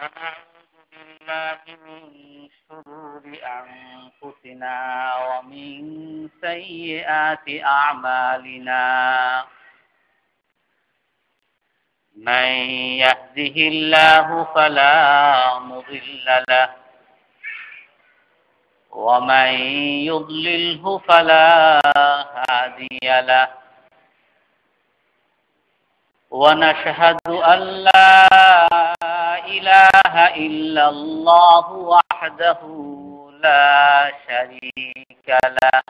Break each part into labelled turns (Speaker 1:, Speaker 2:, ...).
Speaker 1: ونعوذ بالله من شرور أنفسنا ومن سيئات أعمالنا من يهده الله فلا مضل له ومن يضلله فلا هادي له ونشهد أن لا إله إلا الله وحده لا شريك له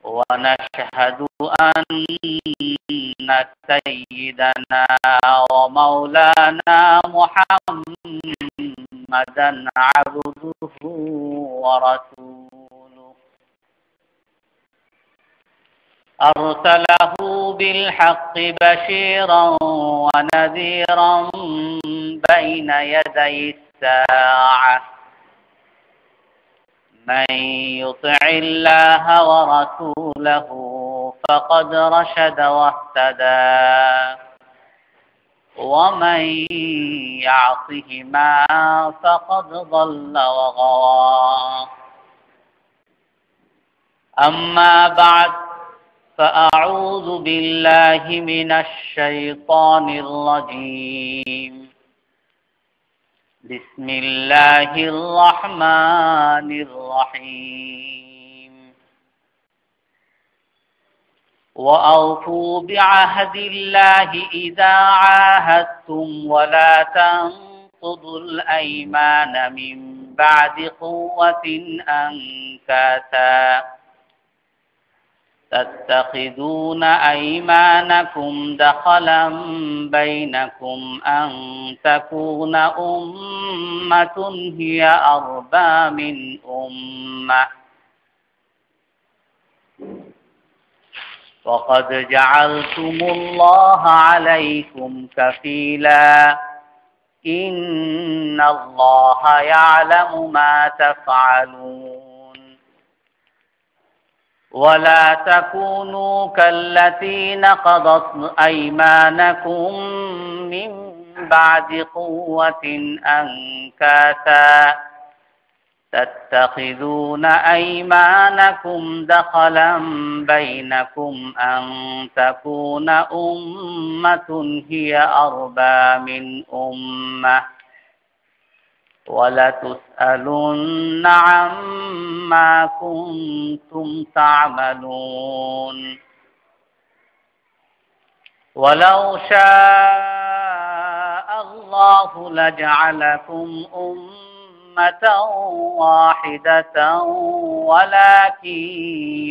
Speaker 1: ونشهد أن سيدنا ومولانا محمدا عبده ورسوله أرسله بالحق بشيرا ونذيرا بين يدي الساعة من يطع الله ورسوله فقد رشد واهتدى ومن يعصهما فقد ضل وغوى أما بعد فأعوذ بالله من الشيطان الرجيم بسم الله الرحمن الرحيم وأوفوا بعهد الله إذا عاهدتم ولا تنقضوا الأيمان من بعد قوة أنكاثا تتخذون أيمانكم دخلا بينكم أن تكون أمة هي أربى من أمة وقد جعلتم الله عليكم كفيلا إن الله يعلم ما تفعلون ولا تكونوا كالتي نقضت أيمانكم من بعد قوة أنكاثا تتخذون أيمانكم دخلا بينكم أن تكون أمة هي أربى من أمة ولتسألن عما كنتم تعملون ولو شاء الله لجعلكم أمة واحدة ولكن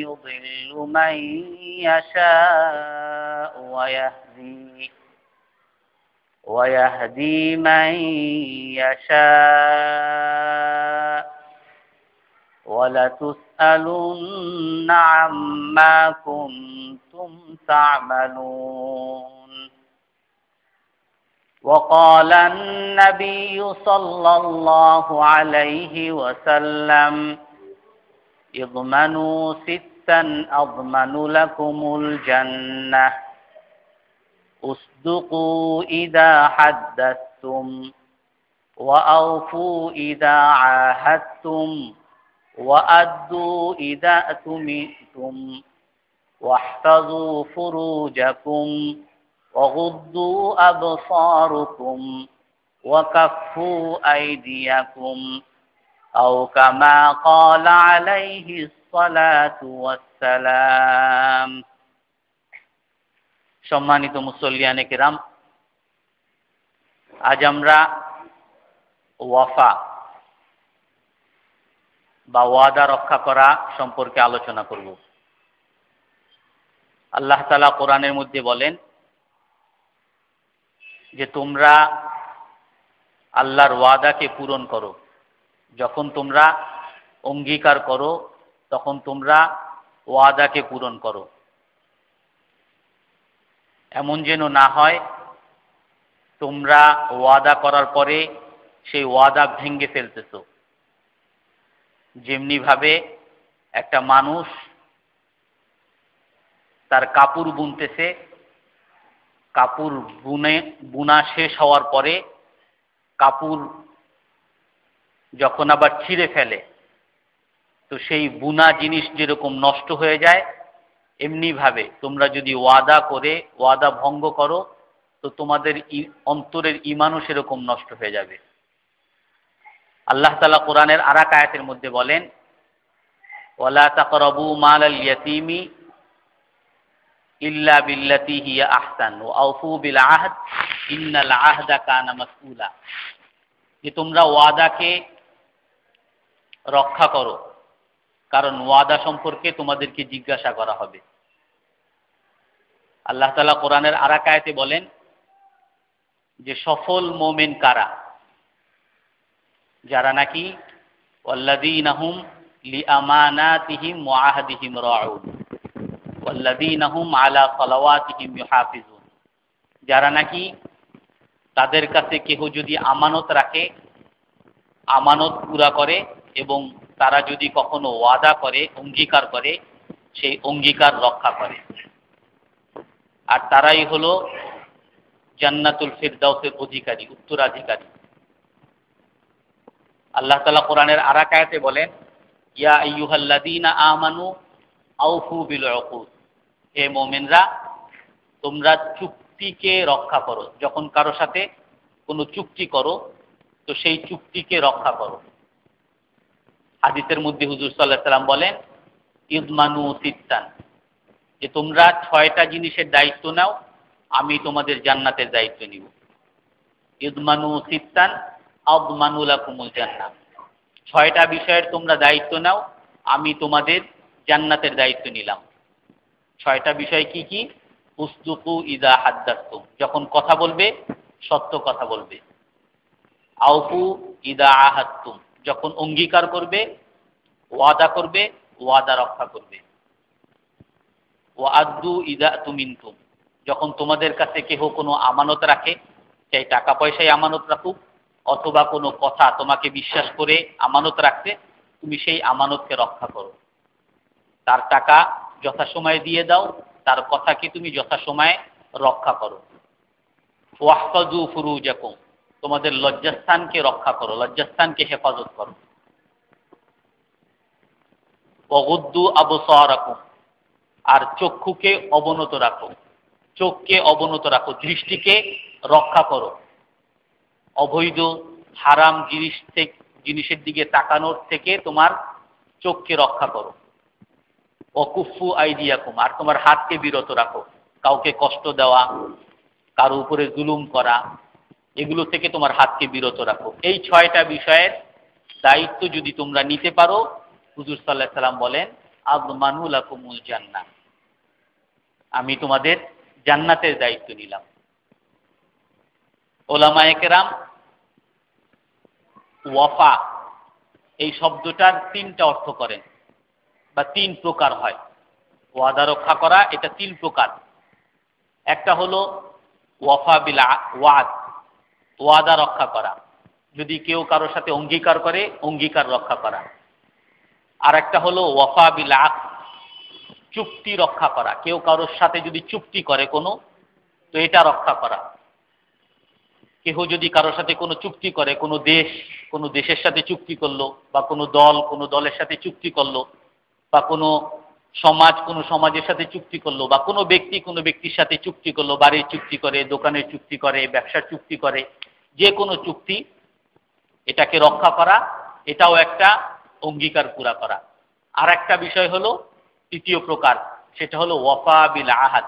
Speaker 1: يضل من يشاء ويهدي من يشاء ولتسألن عما كنتم تعملون وقال النبي صلى الله عليه وسلم اضمنوا ستا أضمن لكم الجنة اصدقوا إذا حدثتم وأوفوا إذا عاهدتم وأدوا إذا أتمنتم واحفظوا فروجكم وغضوا أبصاركم وكفوا أيديكم أو كما قال عليه الصلاة والسلام সম্মানিত মুসল্লিয়ানে কিরাম, আজ আমরা ওয়াফা বা ওয়াদা রক্ষা করা সম্পর্কে আলোচনা করব। আল্লাহ তাআলা কোরআনের মধ্যে বলেন যে তোমরা আল্লাহর ওয়াদাকে পূরণ করো। যখন তোমরা অঙ্গীকার করো তখন তোমরা ওয়াদাকে পূরণ করো। এমন যেন না হয় তোমরা ওয়াদা করার পরে সেই ওয়াদা ভেঙে ফেলতেছো। যেমনি ভাবে একটা মানুষ তার কাপড় বুনতেছে, কাপড় বুনা শেষ হওয়ার পরে কাপড় যখন আবার ছিঁড়ে ফেলে, তো সেই বুনা জিনিস যেরকম নষ্ট হয়ে যায়, এমনি ভাবে তোমরা যদি ওয়াদা করে ওয়াদা ভঙ্গ করো, তো তোমাদের অন্তরের ঈমানও সেরকম নষ্ট হয়ে যাবে। আল্লাহ তাআলা কোরআনের আরেক আয়াতের মধ্যে বলেন, ওয়ালা তাকরাবু মালাল ইয়াতীমি ইল্লা বিল্লাতি হিয়া আহসান ওয়া আউফু বিল আহদ ইন্নাল আহদা কানা মাসউলা, যে তোমরা ওয়াদাকে রক্ষা করো, কারণ ওয়াদা সম্পর্কে তোমাদেরকে জিজ্ঞাসা করা হবে। আল্লাহ তাআলা কোরআনের আরেক আয়াতে বলেন যে সফল মুমিন কারা, যারা নাকি ওয়াল্লাযীনা হুম লিআমানাতিহিম ওয়া আহদিহিম রাউন ওয়াল্লাযীনা হুম আলা সালাওয়াতিহিম ইউহাফিজুন, যারা নাকি তাদের কাছে কেহ যদি আমানত রাখে, আমানত পুরা করে, এবং তারা যদি কখনো ওয়াদা করে, অঙ্গীকার করে, সেই অঙ্গীকার রক্ষা করে। আর তারাই হলো জান্নাতুল ফিরদাউসের অধিকারী, উত্তরাধিকারী। আল্লাহ তাআলা কোরআনের আরেক আয়াতে বলেন, ইয়া আইয়ুহাল্লাযীনা আমানু আউফু বিল উকুদ, হে মুমিনরা তোমরা চুক্তিকে রক্ষা করো। যখন কারো সাথে কোনো চুক্তি করো, তো সেই চুক্তিকে রক্ষা করো। হাদিসের মধ্যে হুজুর সাল্লাল্লাহু আলাইহি সাল্লাম বলেন, ইযমানু সিত্তান, যে তোমরা 6টা জিনিসের দায়িত্ব নাও, আমি তোমাদের জান্নাতের দায়িত্ব নিব। ইযমানু সিত্তান আযমানু লাকুমুল জান্নাহ, 6টা বিষয়ের তোমরা দায়িত্ব নাও, আমি তোমাদের জান্নাতের দায়িত্ব নিলাম। 6টা বিষয় কি কি? উসদুকু ইযা হাদ্দাসতুম, যখন কথা বলবে সত্য কথা বলবে। আউফু ইযা আহাদতুম, যখন অঙ্গীকার করবে, ওয়াদা করবে, ওয়াদা রক্ষা করবে। ওয়াআদ্দু ইযা তুমিনতুম, যখন তোমাদের কাছে কেহ কোনো আমানত রাখে, চাই টাকা পয়সায় আমানত রাখুক অথবা কোনো কথা তোমাকে বিশ্বাস করে আমানত রাখতে, তুমি সেই আমানতকে রক্ষা করো। তার টাকা যথাসময়ে দিয়ে দাও, তার কথাকে তুমি যথাসময়ে রক্ষা করো। ওয়াহফাজু ফুরুজাকুম, তোমাদের লজ্জাস্থানকে রক্ষা করো, লজ্জাস্থানকে হেফাজত করো। ওয়াগুদ্দু আবসারাকুম, আর চক্ষুকে অবনত রাখো, চোখকে অবনত রাখো, দৃষ্টিকে রক্ষা করো। অবৈধ হারাম জিনিসের দিকে তাকানোর থেকে তোমার চোখকে রক্ষা করো। ওয়াকুফু আইদিয়াকুম, আর তোমার হাতকে বিরত রাখো, কাউকে কষ্ট দেওয়া, কারো উপরে জুলুম করা, এগুলো থেকে তোমার হাতকে বিরত রাখো। এই 6টা বিষয়ের দায়িত্ব যদি তোমরা নিতে পারো, হুজুর সাল্লাল্লাহু আলাইহি সাল্লাম বলেন, আযমানু লাকুমুল জান্নাহ, আমি তোমাদের জান্নাতের দায়িত্ব নিলাম। ওলামায়ে কেরাম ওয়াফা এই শব্দটার 3টা অর্থ করেন, বা 3 প্রকার হয়। ওয়াদা রক্ষা করা এটা 3 প্রকার। একটা হলো ওয়াফা বিল ওয়াদ, ওয়াদা রক্ষা করা, যদি কেউ কারোর সাথে অঙ্গীকার করে অঙ্গীকার রক্ষা করা। আর একটা হলো ওয়াফা বিল আকদ, চুক্তি রক্ষা করা, কেউ কারোর সাথে যদি চুক্তি করে কোনো, তো এটা রক্ষা করা। কেহ যদি কারোর সাথে কোনো চুক্তি করে, কোনো দেশের সাথে চুক্তি করলো, বা কোনো দলের সাথে চুক্তি করলো, বা কোনো সমাজের সাথে চুক্তি করলো, বা কোনো ব্যক্তির সাথে চুক্তি করলো, বাড়ির চুক্তি করে, দোকানের চুক্তি করে, ব্যবসার চুক্তি করে, যে কোনো চুক্তি, এটাকে রক্ষা করা, এটাও একটা অঙ্গীকার পুরা করা। আর একটা বিষয় হলো 3য় প্রকার, সেটা হলো ওয়াফা বিল আহাদ,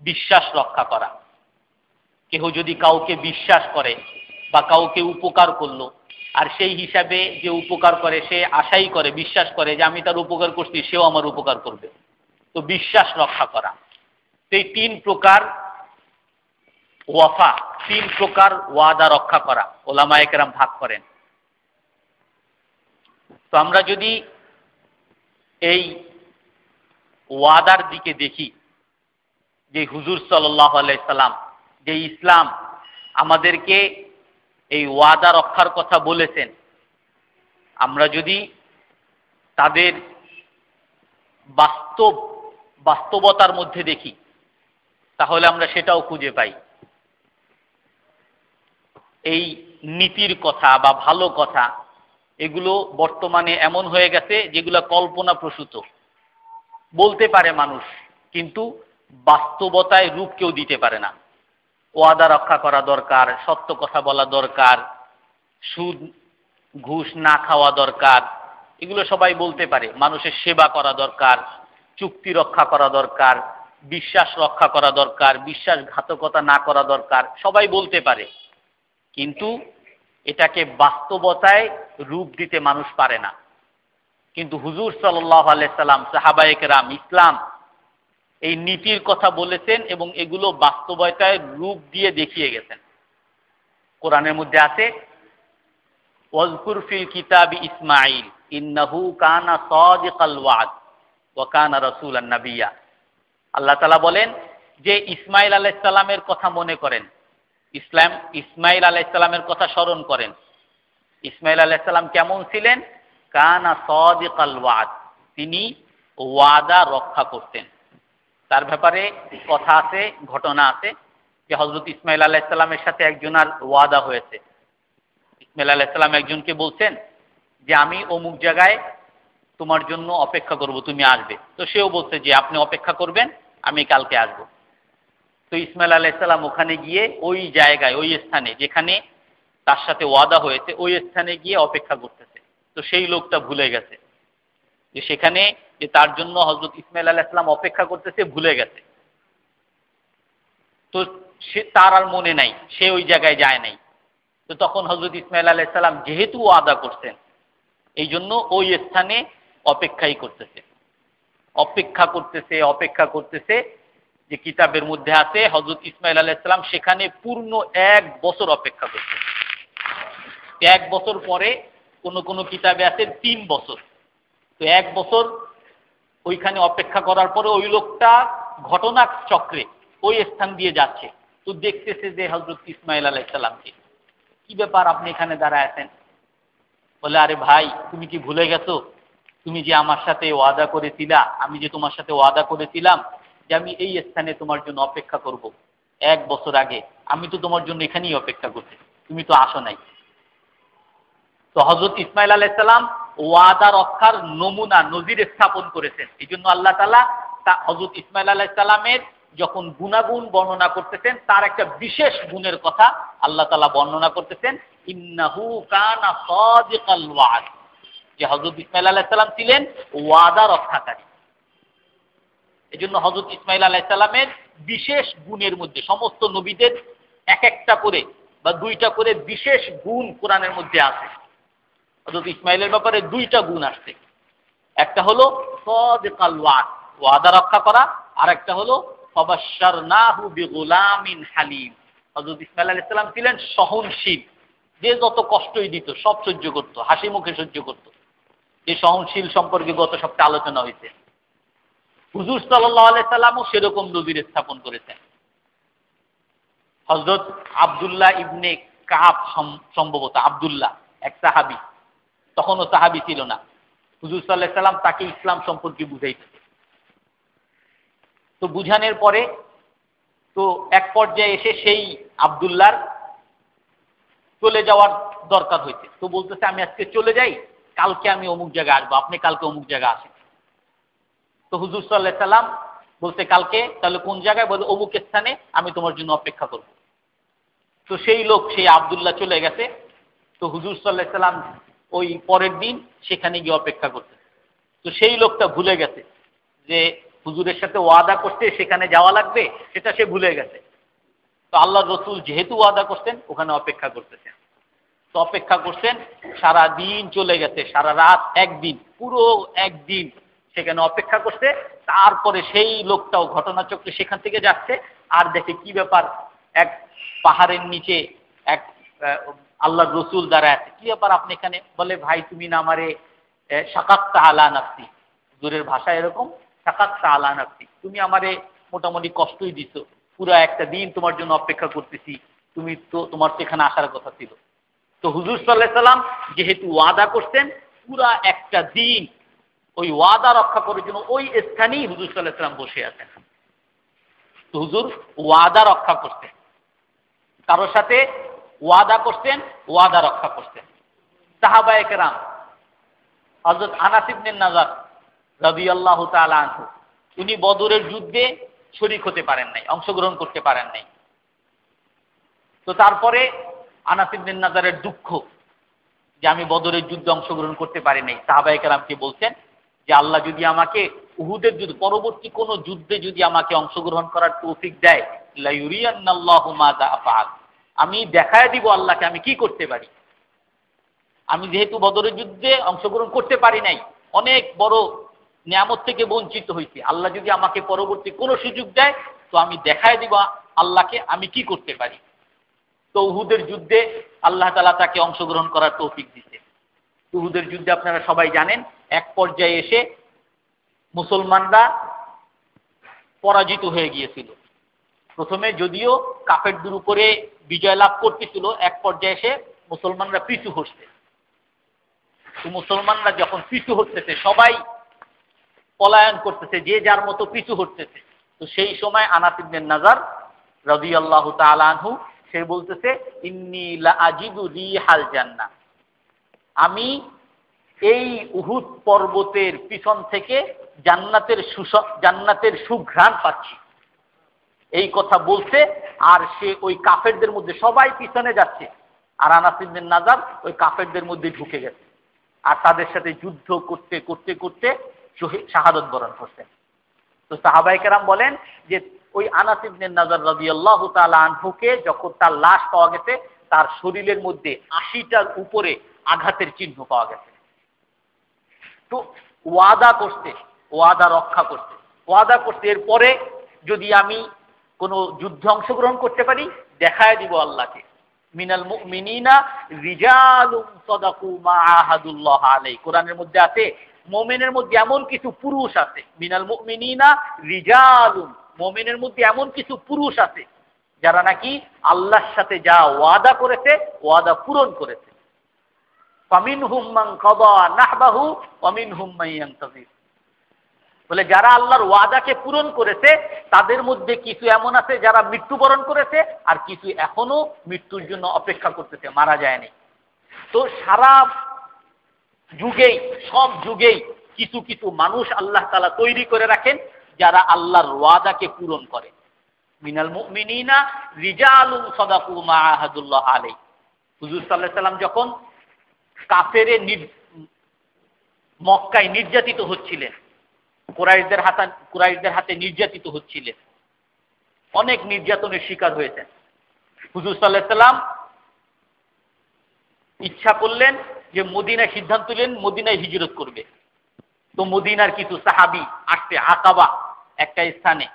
Speaker 1: বিশ্বাস রক্ষা করা। কেহ যদি কাউকে বিশ্বাস করে বা কাউকে উপকার করলো, আর সেই হিসাবে যে উপকার করে সে আশাই করে, বিশ্বাস করে যে আমি তার উপকার করছি, সেও আমার উপকার করবে, তো বিশ্বাস রক্ষা করা। এই 3 প্রকার ওয়াফা, 3 প্রকার ওয়াদা রক্ষা করা ওলামায়ে কেরাম ভাগ করেন। তো আমরা যদি এই ওয়াদার দিকে দেখি, যে হুজুর সাল্লাল্লাহু আলাইহি সাল্লাম, যে ইসলাম আমাদেরকে এই ওয়াদা রক্ষার কথা বলেছেন, আমরা যদি তাদের বাস্তবতার মধ্যে দেখি, তাহলে আমরা সেটাও খুঁজে পাই। এই নীতির কথা বা ভালো কথা এগুলো বর্তমানে এমন হয়ে গেছে যেগুলো কল্পনা প্রসূত, বলতে পারে মানুষ কিন্তু বাস্তবতায় রূপ কেউ দিতে পারে না। ওয়াদা রক্ষা করা দরকার, সত্য কথা বলা দরকার, সুদ ঘুষ না খাওয়া দরকার, এগুলো সবাই বলতে পারে। মানুষের সেবা করা দরকার, চুক্তি রক্ষা করা দরকার, বিশ্বাস রক্ষা করা দরকার, বিশ্বাসঘাতকতা না করা দরকার, সবাই বলতে পারে, কিন্তু এটাকে বাস্তবতায় রূপ দিতে মানুষ পারে না। কিন্তু হুজুর সাল্লাল্লাহু আলাইহি সাল্লাম, সাহাবায়ে কেরাম, ইসলাম এই নীতির কথা বলেছেন এবং এগুলো বাস্তবতায় রূপ দিয়ে দেখিয়ে গেছেন। কোরআনের মধ্যে আছে, ওয়াজকুর ফিল কিতাবি ইসমাঈল ইন্নাহু কানা সাদিকাল ওয়াদ ওয়া কানা রাসূলান নাবিয়্যা। আল্লাহ তাআলা বলেন যে ইসমাঈল আলাইহিস সালামের কথা মনে করেন, ইসমাঈল আলাইহিস সালামের কথা স্মরণ করেন। ইসমাঈল আলাইহিস সালাম কেমন ছিলেন? কানা সাদিকাল ওয়াদ, তিনি ওয়াদা রক্ষা করতেন। তার ব্যাপারে কথা আছে, ঘটনা আছে যে হযরত ইসমাঈল আলাইহিস সালামের সাথে একজনের ওয়াদা হয়েছে। ইসমাঈল আলাইহিস সালাম একজনকে বলছেন যে আমি অমুক জায়গায় তোমার জন্য অপেক্ষা করব, তুমি আসবে। তো সেও বলছে যে আপনি অপেক্ষা করবেন, আমি কালকে আসব। তো ইসমাঈল আলাইহিস সালাম ওখানে গিয়ে ওই জায়গায়, ওই স্থানে যেখানে তার সাথে ওয়াদা হয়েছে, ওই স্থানে গিয়ে অপেক্ষা করতেছে। তো সেই লোকটা ভুলে গেছে যে সেখানে যে তার জন্য হযরত ইসমাঈল আলাইহিস সালাম অপেক্ষা করতেছে, ভুলে গেছে। তো সে তার আর মনে নাই, সে ওই জায়গায় যায় নাই। তো তখন হযরত ইসমাঈল আলাইহিস সালাম যেহেতু ওয়াদা করতেন, এই জন্য ওই স্থানে অপেক্ষাই করতেছে, অপেক্ষা করতেছে যে কিতাবের মধ্যে আছে হযরত ইসমাঈল আলাইহিস সালাম সেখানে পূর্ণ 1 বছর অপেক্ষা করতেছে। 1 বছর পরে কোন কিতাবে আছে 3 বছর। তো 1 বছর ওইখানে অপেক্ষা করার পরে ওই লোকটা ঘটনা চক্রে ওই স্থান দিয়ে যাচ্ছে। তো দেখতেছে যে হযরত ইসমাঈল আলাইহিস সালামকে, কি ব্যাপার আপনি এখানে দাঁড়ায় আছেন? বলে, আরে ভাই, তুমি কি ভুলে গেছো? তুমি যে আমার সাথে ওয়াদা করেছিলা, আমি যে তোমার সাথে ওয়াদা করেছিলাম যে আমি এই স্থানে তোমার জন্য অপেক্ষা করব 1 বছর আগে, আমি তো তোমার জন্য এখানেই অপেক্ষা করছি, তুমি তো আসো নাই। তো হযরত ইসমাঈল আলাইহিস সালাম ওয়াদা রক্ষার নমুনা, নজির স্থাপন করেছেন। এই জন্য আল্লাহ তাআলা হযরত ইসমাঈল আলাইহিস সালামের যখন গুণাগুণ বর্ণনা করতেছেন, তার একটা বিশেষ গুণের কথা আল্লাহ তাআলা বর্ণনা করতেছেন, ইন্নাহু কানা সাদিকাল ওয়াদ, যে হযরত ইসমাঈল আলাইহিস সালাম ছিলেন ওয়াদা রক্ষাকারী। এই জন্য হযরত ইসমাঈল আলাইহিস সালামের বিশেষ গুণের মধ্যে সমস্ত নবীদের এক একটা করে বা 2টা করে বিশেষ গুণ কোরআনের মধ্যে আছে। হযরত ইসমাঈলের ব্যাপারে 2টা গুণ আসছে, একটা হলো সাদিকাল ওয়াদ, ওয়াদা রক্ষা করা, আর একটা হলো ফাবাশশারনাহু বিগুলামিন হালিম। হযরত ইসমাঈল আলাইহিস সালাম ছিলেন সহনশীল, যে যত কষ্টই দিত সব সহ্য করত, হাসি মুখে সহ্য করত। এই সহনশীল সম্পর্কে গত সপ্তাহে আলোচনা হয়েছে। হুজুর সাল্লাল্লাহু আলাইহি সাল্লামও সেরকম নজির স্থাপন করেছেন। হযরত আব্দুল্লাহ ইবনে কাব, সম্ভবত আব্দুল্লাহ, এক সাহাবী, তখনও সাহাবী ছিল না, হুজুর সাল্লাল্লাহু আলাইহি সাল্লাম তাকে ইসলাম সম্পর্কে বুঝাইতেন। তো বুঝানোর পরে তো এক পর্যায়ে এসে সেই আব্দুল্লাহর চলে যাওয়ার দরকার হয়েছে। তো বলতেছে, আমি আজকে চলে যাই, কালকে আমি অমুক জায়গায় আসবো, আপনি কালকে অমুক জায়গায় আসেন। তো হুজুর সাল্লাল্লাহু আলাইহি সাল্লাম বলতে, কালকে তাহলে কোন জায়গায়? বলে, অমুক স্থানে আমি তোমার জন্য অপেক্ষা করব। তো সেই লোক, সেই আব্দুল্লাহ চলে গেছে। তো হুজুর সাল্লাল্লাহু আলাইহি সাল্লাম ওই পরের দিন সেখানে গিয়ে অপেক্ষা করতে। তো সেই লোকটা ভুলে গেছে যে হুজুরের সাথে ওয়াদা করতে সেখানে যাওয়া লাগবে, সেটা সে ভুলে গেছে। তো আল্লাহর রাসূল যেহেতু ওয়াদা করতেন, ওখানে অপেক্ষা করতেছেন। তো অপেক্ষা করছেন, সারা দিন চলে গেছে, সারা রাত, একদিন, পুরো একদিন সেখানে অপেক্ষা করছে। তারপরে সেই লোকটাও ঘটনাচক্রে সেখান থেকে যাচ্ছে, আর দেখে কি ব্যাপার, এক পাহাড়ের নিচে এক আল্লাহর রাসূল দাঁড়ায় আছে। কি ব্যাপার আপনি এখানে? বলে, ভাই তুমি না আমারে শাকাক্তা আলা নাফসি, হুজুরের ভাষা এরকম, শাকাক্তা আলা নাফসি, তুমি আমারে মোটামুটি কষ্টই দিছো, পুরো একটা দিন তোমার জন্য অপেক্ষা করতেছি, তুমি তো, তোমার সেখানে আসার কথা ছিল। তো হুজুর সাল্লাল্লাহু আলাইহি সাল্লাম যেহেতু ওয়াদা করতেন, পুরা একটা দিন ওই ওয়াদা রক্ষা করার জন্য ওই স্থানেই হুজুর সাল্লাল্লাহু আলাইহি সাল্লাম বসে আছেন। তো হুজুর ওয়াদা রক্ষা করতেন, কারোর সাথে ওয়াদা করতেন, ওয়াদা রক্ষা করতেন। সাহাবায়ে কেরাম হযরত আনাস ইবনে নাজার রাদিয়াল্লাহু তাআলা আনহু, উনি বদরের যুদ্ধে শরীক হতে পারেন নাই, অংশগ্রহণ করতে পারেন নাই। তো তারপরে আনাস ইবনে নাজারের দুঃখ যে আমি বদরের যুদ্ধে অংশগ্রহণ করতে পারি নাই। সাহাবায়ে কেরামকে বলছেন যে আল্লাহ যদি আমাকে উহুদের যুদ্ধ পরবর্তী কোনো যুদ্ধে যদি আমাকে অংশগ্রহণ করার তৌফিক দেয়, লা ইউরিয়ান্নাল্লাহু মাযা আফআল, আমি দেখায় দিব আল্লাহকে আমি কি করতে পারি। আমি যেহেতু বদরের যুদ্ধে অংশগ্রহণ করতে পারি নাই, অনেক বড় নিয়ামত থেকে বঞ্চিত হয়েছি, আল্লাহ যদি আমাকে পরবর্তী কোনো সুযোগ দেয় তো আমি দেখায় দিব আল্লাহকে আমি কি করতে পারি। তো উহুদের যুদ্ধে আল্লাহ তাআলা তাকে অংশগ্রহণ করার তৌফিক দিতে। উহুদের যুদ্ধে আপনারা সবাই জানেন এক পর্যায়ে এসে মুসলমানরা পরাজিত হয়ে গিয়েছিল। প্রথমে যদিও কাফেরদের উপরে বিজয় লাভ করতেছিল, এক পর্যায়ে এসে মুসলমানরা পিছু হটছে। তো মুসলমানরা যখন পিছু হটতেছে, সবাই পলায়ন করতেছে, যে যার মতো পিছু হটতেছে। তো সেই সময় আনাস ইবনে নাজার রাদিয়াল্লাহু তাআলা আনহু সে বলতেছে, ইন্নী লা আজিদু রিহাল জান্নাহ, আমি এই উহুদ পর্বতের পিছন থেকে জান্নাতের সুঘ্রাণ পাচ্ছি। এই কথা বলছে, আর সে ওই কাফেরদের মধ্যে, সবাই পিছনে যাচ্ছে আর আনাস ইবনে নাজার ওই কাফেরদের মধ্যে ঢুকে গেছে, আর তাদের সাথে যুদ্ধ করতে করতে করতে শাহাদত বরণ করছেন। তো সাহাবায়ে কেরাম বলেন যে ওই আনাস ইবনে নাজার রাদিয়াল্লাহু তাআলা আনহুকে যখন তার লাশ পাওয়া গেছে, তার শরীরের মধ্যে ৮০টার উপরে আঘাতের চিহ্ন পাওয়া গেছে। তো ওয়াদা করতে, ওয়াদা রক্ষা করতে, ওয়াদা করতে এরপরে যদি আমি কোনো যুদ্ধে অংশগ্রহণ করতে পারি দেখায় দিব আল্লাহকে। মিনাল মুমিনিনা রিজালুন সাদাকু মা আহাদুল্লাহ আলাইহি, কোরআনের মধ্যে আছে মুমিনের মধ্যে এমন কিছু পুরুষ আছে, মিনাল মুমিনিনা রিজালুন, মুমিনের মধ্যে এমন কিছু পুরুষ আছে যারা নাকি আল্লাহর সাথে যা ওয়াদা করেছে ওয়াদা পূরণ করেছে। ফামিনহুম মান কাদা নাহবাহু ওয়া মিনহুম মান ইয়ানতাযির, বলে যারা আল্লাহর ওয়াদাকে পূরণ করেছে তাদের মধ্যে কিছু এমন আছে যারা মৃত্যুবরণ করেছে, আর কিছু এখনো মৃত্যুর জন্য অপেক্ষা করতেছে, মারা যায়নি। তো সারা যুগেই, সব যুগেই কিছু কিছু মানুষ আল্লাহ তাআলা তৈরি করে রাখেন যারা আল্লাহর ওয়াদাকে পূরণ করে। মিনাল মুমিনিনা রিজালুন সাদাকু মা আহাদুল্লাহ আলাইহি। হুজুর সাল্লাল্লাহু আলাইহি সাল্লাম যখন কাফেরে মক্কায় নির্যাতিত হচ্ছিলেন, কুরাইশদের হাতে নির্যাতিত হচ্ছিলেন, অনেক নির্যাতনের শিকার হয়েছেন, হুজুর সাল্লাল্লাহু আলাইহি সাল্লাম ইচ্ছা করলেন যে মদিনায়, সিদ্ধান্ত নিলেন মদিনায় হিজরত করবে। তো মদিনার কিছু সাহাবী আসছে আকাবা একটা স্থানে,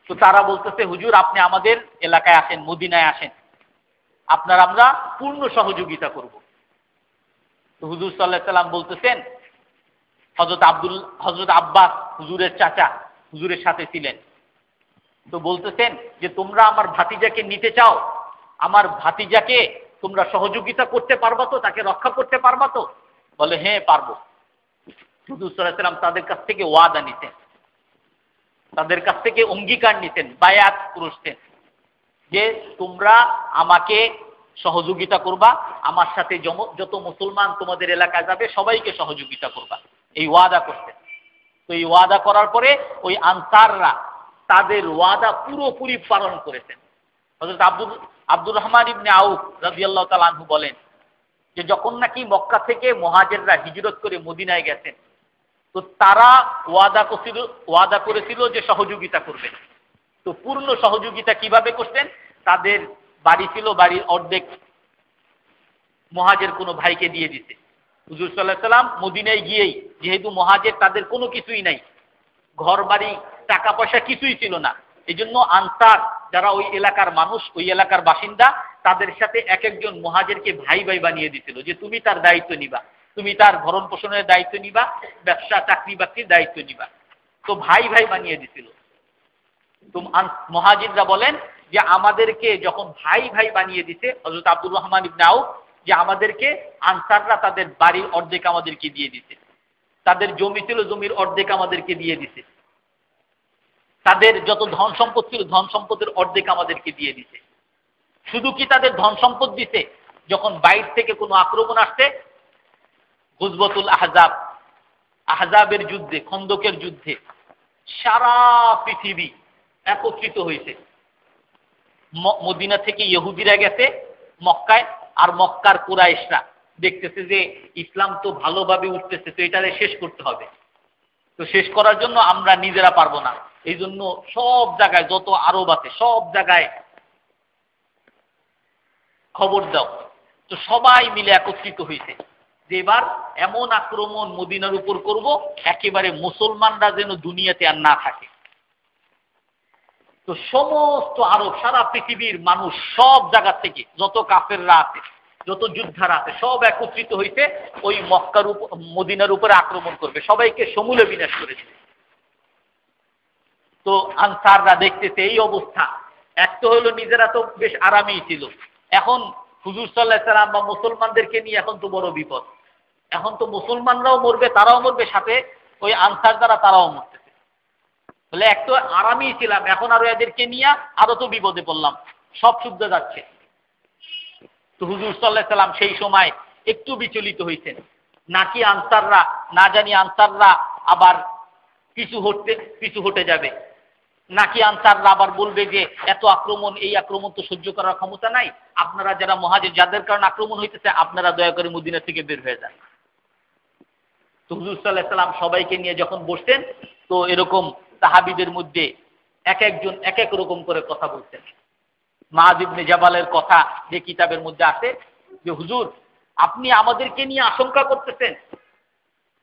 Speaker 1: তো তারা বলতেছে হুজুর আপনি আমাদের এলাকায় আসেন, মদিনায় আসেন, আমরা পূর্ণ সহযোগিতা করব। তো হুজুর সাল্লাল্লাহু আলাইহি সাল্লাম বলতেছেন, হযরত আব্বাস হুজুরের চাচা হুজুরের সাথে ছিলেন, তো বলতেছেন যে তোমরা আমার ভাতিজাকে নিতে চাও, আমার ভাতিজাকে তোমরা সহযোগিতা করতে পারবা তো, তাকে রক্ষা করতে পারবা তো? বলে হ্যাঁ পারবো। হুজুর সাল্লাল্লাহু আলাইহি সাল্লাম তাদের কাছ থেকে ওয়াদা নিতেন, তাদের কাছ থেকে অঙ্গীকার নিতেন, বায়াত করতেন যে তোমরা আমাকে সহযোগিতা করবা, আমার সাথে যত মুসলমান তোমাদের এলাকায় যাবে সবাইকে সহযোগিতা করবা, এই ওয়াদা করতেন। তো এই ওয়াদা করার পরে ওই আনসাররা তাদের ওয়াদা পুরোপুরি পালন করেছেন। হযরত আব্দুর রহমান ইবনে আউফ রাদিয়াল্লাহু তাআলা আনহু বলেন যে যখন নাকি মক্কা থেকে মুহাজিররা হিজরত করে মদিনায় গেছেন, তো তারা ওয়াদা করেছিল যে সহযোগিতা করবে। তো পূর্ণ সহযোগিতা কিভাবে করতেন? তাদের বাড়ি ছিল, বাড়ির অর্ধেক মুহাজির কোনো ভাইকে দিয়ে দিতে। হুজুর সাল্লাল্লাহু আলাইহি সাল্লাম মদিনায় গিয়েই, যেহেতু মুহাজির তাদের কোনো কিছুই নাই, ঘর বাড়ি টাকা পয়সা কিছুই ছিল না, এই জন্য আনসার যারা ওই এলাকার মানুষ, ওই এলাকার বাসিন্দা, তাদের সাথে এক একজন মুহাজিরকে ভাই ভাই বানিয়ে দিছিল যে তুমি তার দায়িত্ব নিবা, তুমি তার ভরণ পোষণের দায়িত্ব নিবা, ব্যবসা চাকরি বাকরির দায়িত্ব নিবা। তো ভাই ভাই বানিয়ে দিছিল। তো মুহাজিররা বলেন যে আমাদেরকে যখন ভাই ভাই বানিয়ে দিতে হযরত আব্দুর রহমান ইবনে আউফ, যে আমাদেরকে আনসাররা তাদের বাড়ির অর্ধেক আমাদেরকে দিয়ে দিতে, তাদের জমি ছিল, জমির অর্ধেক আমাদেরকে দিয়ে দিতে। তাদের যত ধন সম্পদ ছিল ধন সম্পদের অর্ধেক আমাদেরকে দিয়ে দিছে। শুধু কি তাদের ধন সম্পদ দিছে, যখন বাইরে থেকে কোনো আক্রমণ আসছে, গুজবতুল আহজাব, আহজাবের যুদ্ধে, খন্দকের যুদ্ধে সারা পৃথিবী একত্রিত হয়েছে। মদিনা থেকে ইহুদিরা গেছে মক্কায়, আর মক্কার কুরাইশরা দেখতেছে যে ইসলাম তো ভালোভাবে উঠতেছে, তো এটারে শেষ করতে হবে। তো শেষ করার জন্য আমরা নিজেরা পারবো না, এই জন্য সব জায়গায় যত আরব আছে সব জায়গায় খবর দাও। তো সবাই মিলে একত্রিত হয়েছে যে এবার এমন আক্রমণ মদিনার উপর করব একেবারে মুসলমানরা যেন দুনিয়াতে আর না থাকে। তো সমস্ত আরব, সারা পৃথিবীর মানুষ, সব জায়গা থেকে যত কাফেররা আছে, যত যোদ্ধারা আছে, সব একত্রিত হইতে ওই মক্কার উপর, মদিনার উপরে আক্রমণ করবে, সবাইকে সমূলে বিনাশ করে দিবে। তো আনসাররা দেখতেছে এই অবস্থা, এক তো হলো নিজেরা তো বেশ আরামেই ছিল, এখন হুজুর সাল্লাল্লাহু আলাইহি সাল্লাম বা মুসলমানদেরকে নিয়ে এখন তো বড় বিপদ। এখন তো মুসলমানরাও মরবে, তারাও মরবে, সাথে ওই আনসার দ্বারা তারাও মরতেছে। বলে এক তো আরামেই ছিলাম, এখন আরো এদেরকে নিয়ে আরো তো বিপদে পড়লাম, সব শুদ্ধ যাচ্ছে। তো হুজুর সাল্লাল্লাহু আলাইহি সাল্লাম সেই সময় একটু বিচলিত হয়েছেন, নাকি আনসাররা, না জানি আনসাররা আবার পিছু হটে যাবে, নাকি আনসাররা আবার বলবে যে এত আক্রমণ, এই আক্রমণ তো সহ্য করার ক্ষমতা নাই, আপনারা যারা মুহাজির, যাদের কারণে আক্রমণ হইতেছে, আপনারা দয়া করে মদিনা থেকে বের হয়ে যান। তো হুজুর সাল্লাল্লাহু আলাইহি সাল্লাম সবাইকে নিয়ে যখন বসতেন, তো এরকম সাহাবীদের মধ্যে এক একজন এক এক রকম করে কথা বলতেন। মুআয ইবনে জাবালের কথা যে কিতাবের মধ্যে আছে যে হুজুর আপনি আমাদেরকে নিয়ে আশঙ্কা করতেছেন,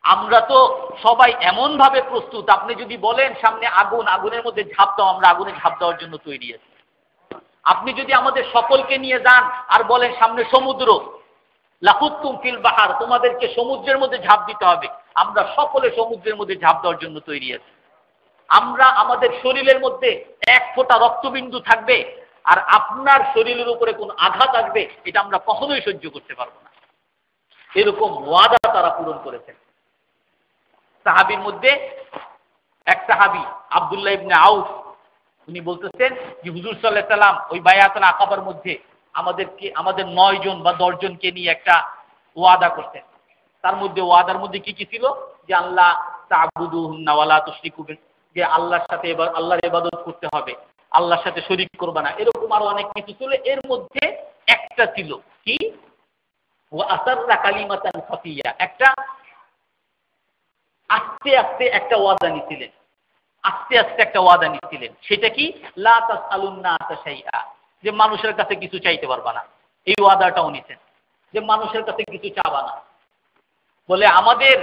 Speaker 1: আমরা তো সবাই এমন ভাবে প্রস্তুত, আপনি যদি বলেন সামনে আগুন, আগুনের মধ্যে ঝাঁপ দাও, আমরা আগুনে ঝাঁপ দেওয়ার জন্য তৈরি আছি। আপনি যদি আমাদের সকলকে নিয়ে যান আর বলেন সামনে সমুদ্র, লাহুত্তুম ফিল বাহার, তোমাদেরকে সমুদ্রের মধ্যে ঝাঁপ দিতে হবে, আমরা সকলে সমুদ্রের মধ্যে ঝাঁপ দেওয়ার জন্য তৈরি আছি। আমরা, আমাদের শরীরের মধ্যে এক ফোঁটা রক্তবিন্দু থাকবে আর আপনার শরীরের উপরে কোন আঘাত আসবে, এটা আমরা কখনোই সহ্য করতে পারবো না। এরকম ওয়াদা তারা পূরণ করেছেন। সাহাবীর মধ্যে এক সাহাবী আব্দুল্লাহ ইবনে আউফ, উনি বলতেছেন যে হুজুর সাল্লাল্লাহু আলাইহি সাল্লাম ওই বায়াতুল আকাবার মধ্যে আমাদের 9 জন বা 10 জনকে নিয়ে একটা ওয়াদা করতেন। তার মধ্যে ওয়াদার মধ্যে কি কি ছিল, যে আল্লাহ তা'বুদুহুন্না ওয়া লা তুশরিকু বিহি, যে আল্লাহর সাথে এবার আল্লাহর ইবাদত করতে হবে, আল্লাহর সাথে শরীক করবে না, এরকম আরো অনেক কিছু ছিল। এর মধ্যে একটা ছিল কি, ওয়া আসাররা কালিমাতান খাফিয়া, একটা আস্তে আস্তে একটা ওয়াদা নিছিলেন, আস্তে আস্তে একটা ওয়াদা নিছিলেন। সেটা কি, লা তাসআলুন্নাসা শাইআ, যে মানুষের কাছে কিছু চাইতে পারবা না, এই ওয়াদাটাও নিছেন যে মানুষের কাছে কিছু চাবা না। বলে আমাদের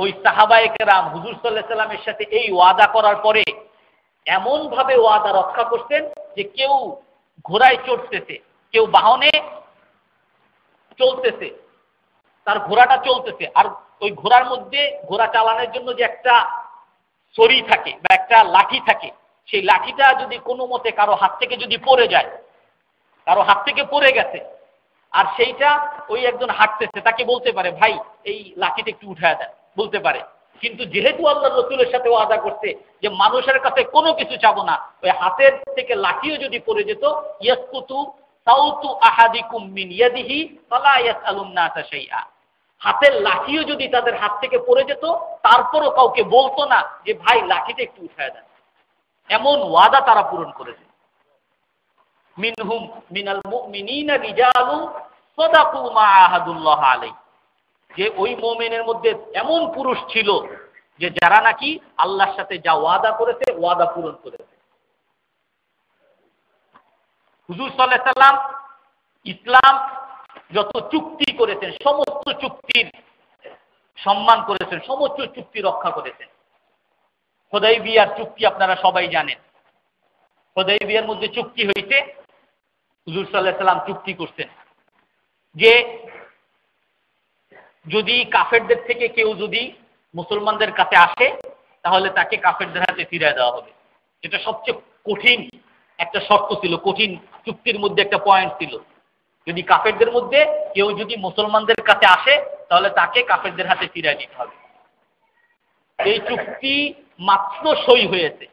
Speaker 1: ওই সাহাবায়ে কেরাম হুজুর সাল্লাল্লাহু আলাইহি সাল্লামের সাথে এই ওয়াদা করার পরে এমন ভাবে ওয়াদা রক্ষা করতেন যে কেউ ঘোড়ায় চড়তেছে, কেউ বাহনে চলতেছে, তার ঘোড়াটা চলতেছে, আর ওই ঘোড়ার মধ্যে ঘোড়া চালানোর জন্য যে একটা ছড়ি থাকে বা একটা লাঠি থাকে, সেই লাঠিটা যদি কোনো মতে কারো হাত থেকে যদি পড়ে যায়, কারো হাত থেকে পড়ে গেছে, আর সেইটা ওই একজন হাঁটতেছে, তাকে বলতে পারে ভাই এই লাঠিটা একটু উঠায় দেন, বলতে পারে। কিন্তু যেহেতু আল্লাহ রাসূলের সাথে ওয়াদা করছে যে মানুষের কাছে কোনো কিছু চাবো না, ওই হাতের থেকে লাঠিও যদি পড়ে যেত, ইয়াসকুতু সাউতু আহাদিকুম মিন ইয়াদিহি ফালা ইয়াসআলুন নাসা শাইআ, হাতের লাঠিও যদি তাদের হাত থেকে পড়ে যেত, তারপরও কাউকে বলতো না যে ভাই লাঠিটা একটু উঠায় দেন। এমন ওয়াদা তারা পূরণ করেছে। মিনহুম মিনাল মুমিনিনা রিজালুন সাদাকু মা আহাদুল্লাহ আলাইহি, যে ওই মুমিনের মধ্যে এমন পুরুষ ছিল যে যারা নাকি আল্লাহর সাথে যা ওয়াদা করেছে ওয়াদা পূরণ করেছে। হুজুর সাল্লাল্লাহু আলাইহি সাল্লাম ইসলাম যত চুক্তি করেছেন সমস্ত চুক্তির সম্মান করেছেন, সমস্ত চুক্তি রক্ষা করেছেন। হুদাইবিয়ার চুক্তি আপনারা সবাই জানেন। হুদাইবিয়ার মধ্যে চুক্তি হয়েছে, হুজুর সাল্লাল্লাহু আলাইহি সাল্লাম চুক্তি করছেন যে যদি কাফেরদের থেকে কেউ যদি মুসলমানদের কাছে আসে, তাহলে তাকে কাফেরদের হাতে ফিরিয়ে দেওয়া হবে। যেটা সবচেয়ে কঠিন একটা শর্ত ছিল, কঠিন চুক্তির মধ্যে একটা পয়েন্ট ছিল। যদি কাফেরদের মধ্যে কেউ যদি মুসলমানদের কাছে আসে, তাহলে তাকে কাফেরদের হাতে ফিরিয়ে দিতে হবে। এই চুক্তি মাত্র সই হয়েছে,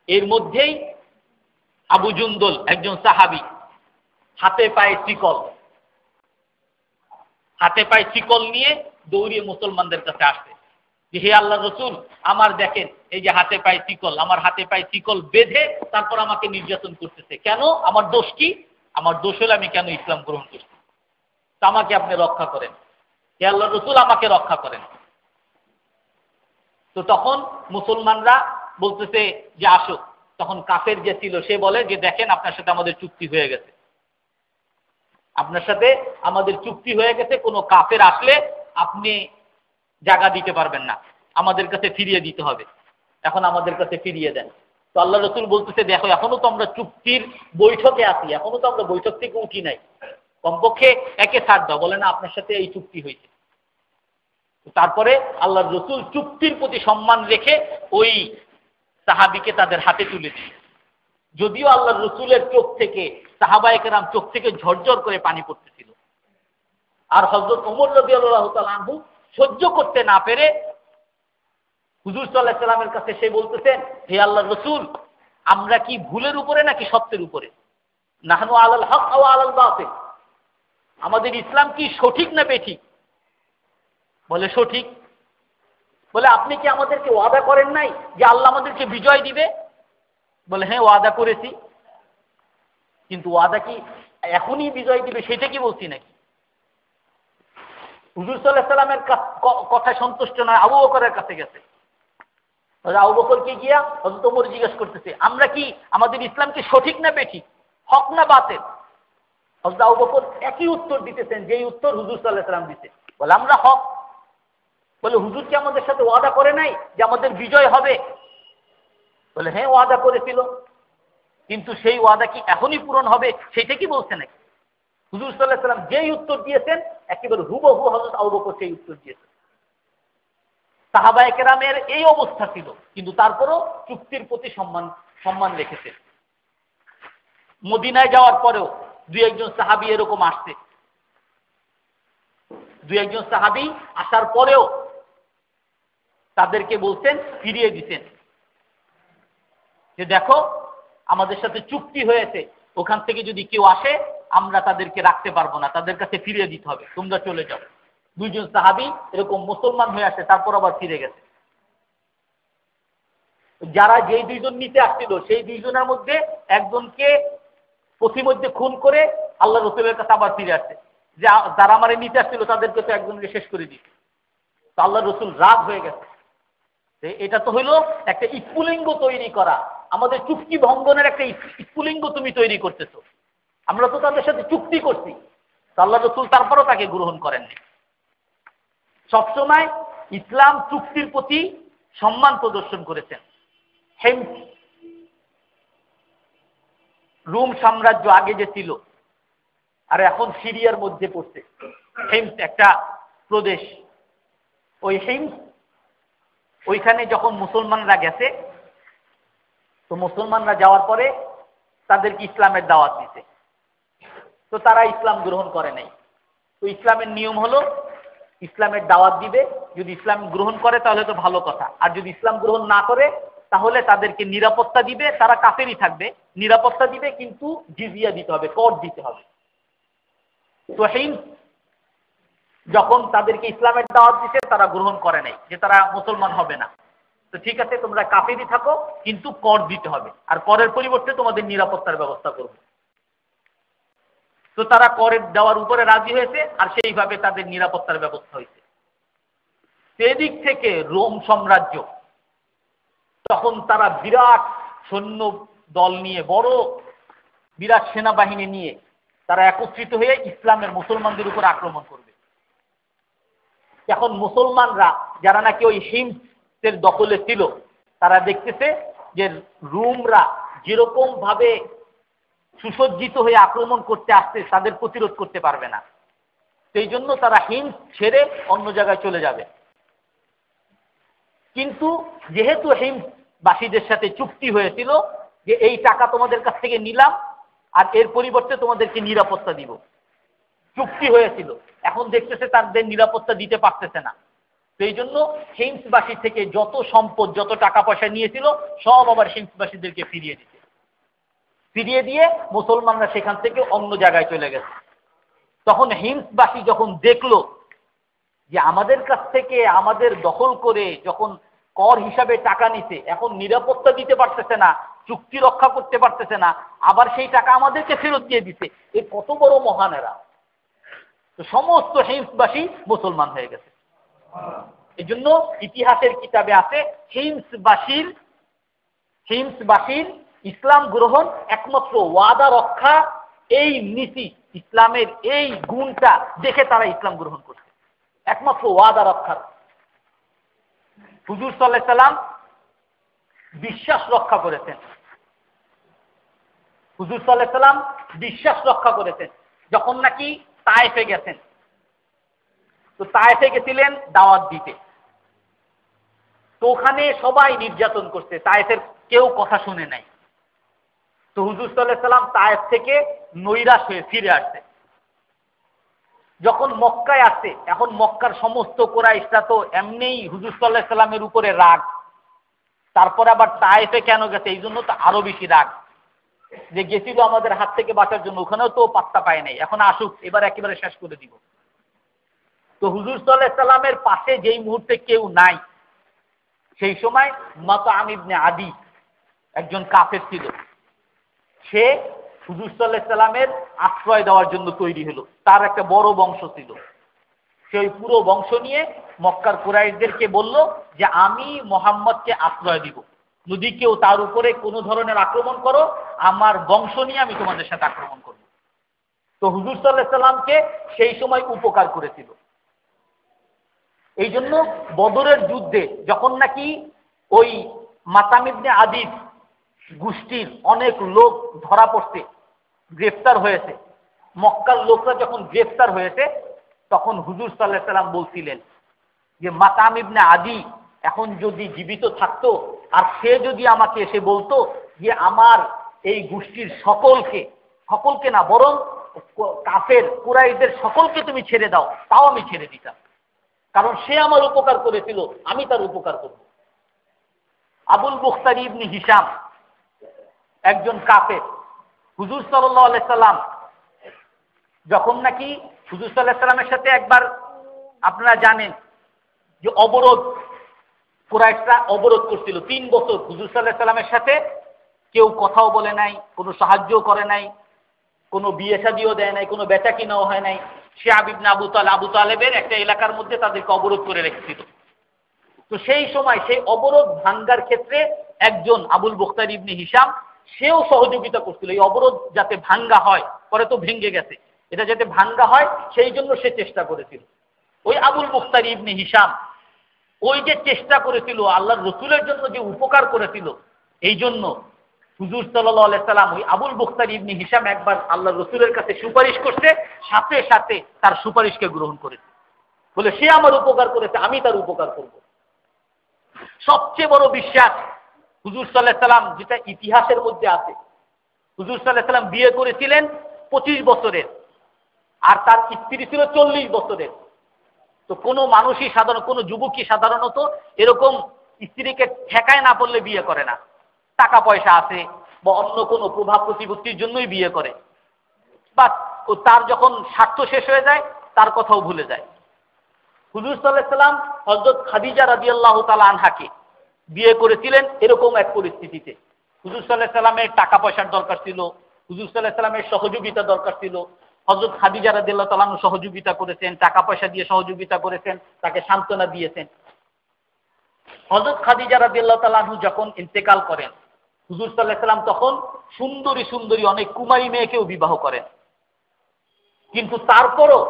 Speaker 1: এর মধ্যেই আবু জুন্দল একজন সাহাবী, হাতে পায়ে শিকল নিয়ে দৌড়িয়ে মুসলমানদের কাছে আসছে যে হে আল্লাহর রাসূল, আমার দেখেন এই যে হাতে পায়ে শিকল, আমার হাতে পায়ে শিকল বেঁধে তারপর আমাকে নির্যাতন করতেছে, কেন? আমার দোষ কি? আমার দোষ হলে আমি কেন ইসলাম গ্রহণ করছি? তা আমাকে আপনি রক্ষা করেন, হে আল্লাহর রাসূল আমাকে রক্ষা করেন। তো তখন মুসলমানরা বলতেছে যে আসো। তখন কাফের যে ছিল সে বলে যে দেখেন আপনার সাথে আমাদের চুক্তি হয়ে গেছে, কোনো কাফের আসলে আপনি জায়গা দিতে পারবেন না, আমাদের কাছে ফিরিয়ে দিতে হবে, এখন আমাদের কাছে ফিরিয়ে দেন। তো আল্লাহ রসুল বলতেছে দেখো এখনো তো আমরা চুক্তির বৈঠকে আছি, এখনো তো আমরা বৈঠক থেকে উঠি নাই, কমপক্ষে একে ছাড় দাও। বলে না, আপনার সাথে এই চুক্তি হয়েছে। তারপরে আল্লাহ রসুল চুক্তির প্রতি সম্মান রেখে ওই সাহাবীকে তাদের হাতে তুলে দিল। যদিও আল্লাহ রসুলের চোখ থেকে, সাহাবায়ে কেরাম চোখ থেকে ঝরঝর করে পানি পড়তেছিল, আর হযরত ওমর রাদিয়াল্লাহু তাআলা আনহু সহ্য করতে না পেরে হুজুর সাল্লাল্লাহু আলাইহি সাল্লামের কাছে সে বলতেছেন, হে আল্লাহর রাসূল, আমরা কি ভুলের উপরে নাকি সত্যের উপরে? নাহনু আলাল হক ওয়া আলাল বাতিল, আমাদের ইসলাম কি সঠিক না বেঠিক? বলে সঠিক। বলে আপনি কি আমাদেরকে ওয়াদা করেন নাই যে আল্লাহ আমাদেরকে বিজয় দিবে? বলে হ্যাঁ ওয়াদা করেছি, কিন্তু ওয়াদা কি এখনই বিজয় দিবে সেটা কি বলছি নাকি? হুজুর সাল্লাল্লাহু আলাইহি সাল্লামের কথায় সন্তুষ্ট নয়, আবু বকরের কাছে গেছে। আবু বকরকে গিয়া হযরত ওমর জিজ্ঞেস করতেছে, আমরা কি আমাদের ইসলাম কি সঠিক না বেঠিক, হক না বাতিল? হযরত আবু বকর একই উত্তর দিতেছেন যেই উত্তর হুজুর সাল্লাল্লাহু আলাইহি সাল্লাম দিতে। বলে আমরা হক। বলে হুজুর কি আমাদের সাথে ওয়াদা করে নাই যে আমাদের বিজয় হবে? বলে হ্যাঁ ওয়াদা করেছিল, কিন্তু সেই ওয়াদা কি এখনই পূরণ হবে সেটা কি বলছে নাকি? হুজুর সাল্লাল্লাহু আলাইহি সাল্লাম যেই উত্তর দিয়েছেন একেবারে হুবহু হযরত আবু বকর সেই উত্তর দিয়েছেন। সাহাবায়ে কেরামের এই অবস্থা ছিল, কিন্তু তারপরও চুক্তির প্রতি সম্মান রেখেছে। মদিনায় যাওয়ার পরেও দুই একজন সাহাবী এরকম আসছে, দুই একজন সাহাবী আসার পরেও তাদেরকে বলতেন, ফিরিয়ে দিতেন যে দেখো আমাদের সাথে চুক্তি হয়েছে, ওখান থেকে যদি কেউ আসে আমরা তাদেরকে রাখতে পারবো না, তাদের কাছে ফিরিয়ে দিতে হবে, তোমরা চলে যাও। দুইজন সাহাবী এরকম মুসলমান হয়ে আসে, তারপর আবার ফিরে গেছে। যারা যেই দুইজন নিতে আসছিল সেই দুইজনের মধ্যে একজনকে পথিমধ্যে খুন করে আল্লাহ রসুলের কাছে আবার ফিরে আসছে, যে যারা আমারে নিতে আসছিল তাদেরকে তো একজনকে শেষ করে দিচ্ছে। তো আল্লাহ রসুল রাগ হয়ে গেছে, এটা তো হইলো একটা স্ফুলিঙ্গ তৈরি করা, আমাদের চুক্তি ভঙ্গনের একটা স্ফুলিঙ্গ তুমি তৈরি করতেছো, আমরা তো তাদের সাথে চুক্তি করছি। আল্লাহ রসুল তারপরও তাকে গ্রহণ করেননি। সবসময় ইসলাম চুক্তির প্রতি সম্মান প্রদর্শন করেছেন। হেমস, রোম সাম্রাজ্য আগে যে ছিল আর এখন সিরিয়ার মধ্যে পড়ছে, হেমস একটা প্রদেশ, ওই হেমস ওইখানে যখন মুসলমানরা গেছে, তো মুসলমানরা যাওয়ার পরে তাদেরকে ইসলামের দাওয়াত দিতে, তো তারা ইসলাম গ্রহণ করে নাই। তো ইসলামের নিয়ম হলো ইসলামের দাওয়াত দিবে, যদি ইসলাম গ্রহণ করে তাহলে তো ভালো কথা, আর যদি ইসলাম গ্রহণ না করে তাহলে তাদেরকে নিরাপত্তা দিবে, তারা কাফেরই থাকবে, নিরাপত্তা দিবে, কিন্তু জিজিয়া দিতে হবে, কর দিতে হবে। তো হিমস যখন তাদেরকে ইসলামের দাওয়াত দিতে তারা গ্রহণ করে নাই, যে তারা মুসলমান হবে না, তো ঠিক আছে তোমরা কাফেরই থাকো কিন্তু কর দিতে হবে, আর করের পরিবর্তে তোমাদের নিরাপত্তার ব্যবস্থা করবে। তো তারা করের দেওয়ার উপরে রাজি হয়েছে, আর সেইভাবে তাদের নিরাপত্তার ব্যবস্থা হয়েছে। সেদিক থেকে রোম সাম্রাজ্য তখন তারা বিরাট সৈন্য দল নিয়ে, বড় বিরাট সেনাবাহিনী নিয়ে তারা একত্রিত হয়ে ইসলামের মুসলমানদের উপর আক্রমণ করবে। এখন মুসলমানরা যারা নাকি ওই হিমসের দখলে ছিল, তারা দেখতেছে যে রোমরা যেরকম ভাবে সুসজ্জিত হয়ে আক্রমণ করতে আসছে তাদের প্রতিরোধ করতে পারবে না, সেই জন্য তারা হিমস ছেড়ে অন্য জায়গায় চলে যাবে। কিন্তু যেহেতু হিমসবাসীদের সাথে চুক্তি হয়েছিল যে এই টাকা তোমাদের কাছ থেকে নিলাম আর এর পরিবর্তে তোমাদেরকে নিরাপত্তা দিব, চুক্তি হয়েছিল, এখন দেখতেছে তাদের নিরাপত্তা দিতে পারতেছে না, তো এই জন্য হিমসবাসী থেকে যত সম্পদ যত টাকা পয়সা নিয়েছিল সব আবার হিমসবাসীদেরকে ফিরিয়ে দিতে, ফিরিয়ে দিয়ে মুসলমানরা সেখান থেকে অন্য জায়গায় চলে গেছে। তখন হিমসবাসী যখন দেখলো যে আমাদের কাছ থেকে আমাদের দখল করে যখন কর হিসাবে টাকা নিতে, এখন নিরাপত্তা দিতে পারতেছে না, চুক্তি রক্ষা করতে পারতেছে না, আবার সেই টাকা আমাদেরকে ফেরত দিয়ে দিতে, এ কত বড় মহান এরা। তো সমস্ত হিমসবাসী মুসলমান হয়ে গেছে। এই জন্য ইতিহাসের কিতাবে আছে হিমসবাসীর ইসলাম গ্রহণ একমাত্র ওয়াদা রক্ষা, এই নীতি ইসলামের এই গুণটা দেখে তারা ইসলাম গ্রহণ করছে, একমাত্র ওয়াদা রক্ষার। হুজুর সাল্লাল্লাহু আলাইহি সাল্লাম বিশ্বাস রক্ষা করেছেন, হুজুর সাল্লাল্লাহু আলাইহি সাল্লাম বিশ্বাস রক্ষা করেছেন। যখন নাকি তায়েফে গেছেন, তো তায়েফে গেছিলেন দাওয়াত দিতে, তো ওখানে সবাই নির্যাতন করছে, তায়েফের কেউ কথা শুনে নাই। তো হুজুর সাল্লাল্লাহু আলাইহি সাল্লাম তায়েফ থেকে নৈরাশ হয়ে ফিরে আসছে। যখন মক্কায় আসছে, এখন মক্কার সমস্ত কুরাইশরা তো এমনিই হুজুর সাল্লাল্লাহু আলাইহি সাল্লামের উপরে রাগ, তারপরে আবার তায়েফে কেন গেছে এই জন্য তো আরো বেশি রাগ, যে গেছিল আমাদের হাত থেকে বাঁচার জন্য, ওখানেও তো পাত্তা পায় নাই, এখন আসুক এবার একেবারে শেষ করে দিব। তো হুজুর সাল্লাল্লাহু আলাইহি সাল্লামের পাশে যেই মুহূর্তে কেউ নাই, সেই সময় মাতআম ইবনে আদি একজন কাফের ছিল, সে হুজুর সাল্লাল্লাহু আলাইহি সাল্লামের আশ্রয় দেওয়ার জন্য তৈরি হলো। তার একটা বড় বংশ ছিল, সেই পুরো বংশ নিয়ে মক্কার কুরাইশদেরকে বলল যে আমি মুহাম্মদকে আশ্রয় দিব, যদি কেউ তার উপরে কোনো ধরনের আক্রমণ করো, আমার বংশ নিয়ে আমি তোমাদের সাথে আক্রমণ করব। তো হুজুর সাল্লাল্লাহু আলাইহি সাল্লামকে সেই সময় উপকার করেছিল। এই জন্য বদরের যুদ্ধে যখন নাকি ওই মাতআম ইবনে আদির গোষ্ঠীর অনেক লোক ধরা পড়ছে, গ্রেফতার হয়েছে, মক্কার লোকরা যখন গ্রেফতার হয়েছে, তখন হুজুর সাল্লাল্লাহু আলাইহি সাল্লাম বলছিলেন যে মাতআম ইবনে আদি এখন যদি জীবিত থাকতো, আর সে যদি আমাকে এসে বলতো যে আমার এই গোষ্ঠীর সকলকে না, বরং কাফের কুরাইশদের সকলকে তুমি ছেড়ে দাও, তাও আমি ছেড়ে দিতাম, কারণ সে আমার উপকার করেছিল, আমি তার উপকার করব। আবুল বুখতারি ইবনে হিশাম একজন কাফের, হুজুর সাল্লাল্লাহু আলাইহি সাল্লাম যখন নাকি হুজুর সাল্লাল্লাহু আলাইহি সাল্লামের সাথে একবার, আপনারা জানেন যে অবরোধ, কুরাইশরা অবরোধ করছিল 3 বছর, হুজুর সাল্লাল্লাহু আলাইহি সাল্লামের সাথে কেউ কথাও বলে নাই, কোনো সাহায্য করে নাই, কোনো বিয়ে শাদিও দেয় নাই, কোনো বেচা কিনাও হয় নাই। শিহাব ইবনে আবু তালেবের একটা এলাকার মধ্যে তাদেরকে অবরোধ করে রেখেছিল। তো সেই সময় সেই অবরোধ ভাঙ্গার ক্ষেত্রে একজন আবুল বুখতারি ইবনে হিশাম, সেও সহযোগিতা করছিল, এই অবরোধ যাতে ভাঙ্গা হয়, পরে তো ভেঙে গেছে, এটা যাতে ভাঙ্গা হয় সেই জন্য সে চেষ্টা করেছিল। ওই আবুল বুখতারি ইবনে হিশাম ওই যে চেষ্টা করেছিল, আল্লাহর রসুলের জন্য যে উপকার করেছিল, এই জন্য হুজুর সাল্লাল্লাহু আলাইহি সাল্লাম ওই আবুল বুখতারি ইবনে হিশাম একবার আল্লাহর রসুলের কাছে সুপারিশ করতে, সাথে সাথে তার সুপারিশকে গ্রহণ করেছে, বলে সে আমার উপকার করেছে, আমি তার উপকার করব। সবচেয়ে বড় বিশ্বাস হুজুর সাল্লাল্লাহু আলাইহি সাল্লাম, যেটা ইতিহাসের মধ্যে আছে, হুজুর সাল্লাল্লাহু আলাইহি সাল্লাম বিয়ে করেছিলেন 25 বছরের, আর তার স্ত্রী ছিল 40 বছরের। তো কোনো মানুষই কোনো যুবকই সাধারণত এরকম স্ত্রীকে ঠেকায় না পড়লে বিয়ে করে না, টাকা পয়সা আছে বা অন্য কোনো প্রভাব প্রতিপত্তির জন্যই বিয়ে করে, বা তার যখন স্বার্থ শেষ হয়ে যায় তার কথাও ভুলে যায়। হুজুর সাল্লাল্লাহু আলাইহি সাল্লাম হযরত খাদিজা রাদিয়াল্লাহু তাআলা আনহাকে বিয়ে করেছিলেন এরকম এক পরিস্থিতিতে। হুজুর সাল্লাল্লাহু আলাইহি সাল্লামের টাকা পয়সার দরকার ছিল, হুজুর সাল্লাল্লাহু আলাইহি সাল্লামের সহযোগিতা দরকার ছিল। হযরত খাদিজা রাদিয়াল্লাহু তাআলা আনহা সহযোগিতা করেছেন, টাকা পয়সা দিয়ে সহযোগিতা করেছেন, তাকে সান্ত্বনা দিয়েছেন। হযরত খাদিজা রাদিয়াল্লাহু তাআলা আনহা যখন ইন্তেকাল করেন, হুজুর সাল্লাল্লাহু আলাইহি সাল্লাম তখন সুন্দরী অনেক কুমারী মেয়েকেও বিবাহ করেন, কিন্তু তারপরও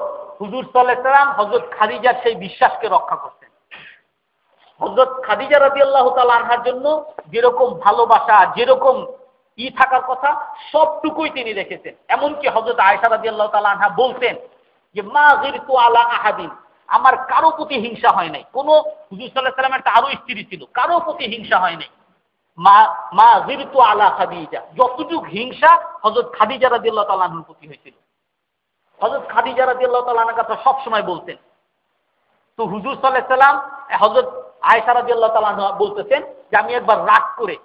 Speaker 1: হুজুর সাল্লাল্লাহু আলাইহি সাল্লাম হযরত খাদিজার সেই বিশ্বাসকে রক্ষা করতেন। হযরত খাদিজা রাদিয়াল্লাহু তাআলা আনহার জন্য যেরকম ভালোবাসা, যেরকম থাকার কথা, সবটুকুই তিনি রেখেছেন। এমনকি হযরত আয়েশা রাদিয়াল্লাহু তাআলা আনহা বলতেন যে মা গিরতু আলা আহাদিন, আমার কারো প্রতি হিংসা হয় নাই। কোন হুজুর সাল্লাল্লাহু আলাইহি সাল্লামের আরো স্ত্রী ছিল, কারো প্রতি হিংসা হয় নাই। মা গিরতু আলা খাদিজা, যতটুকু হিংসা হযরত খাদিজা রাদিয়াল্লাহু তাআলা আনহার প্রতি হয়েছিল। হযরত খাদিজা রাদিয়াল্লাহু তাআলা আনহা কথা সব সময় বলতেন তো হুজুর সাল্লাল্লাহু আলাইহি সাল্লাম হযরত আয়েশা রাদিয়াল্লাহু তাআলা আনহা বলতেছেন যে আমি একবার রাগ করে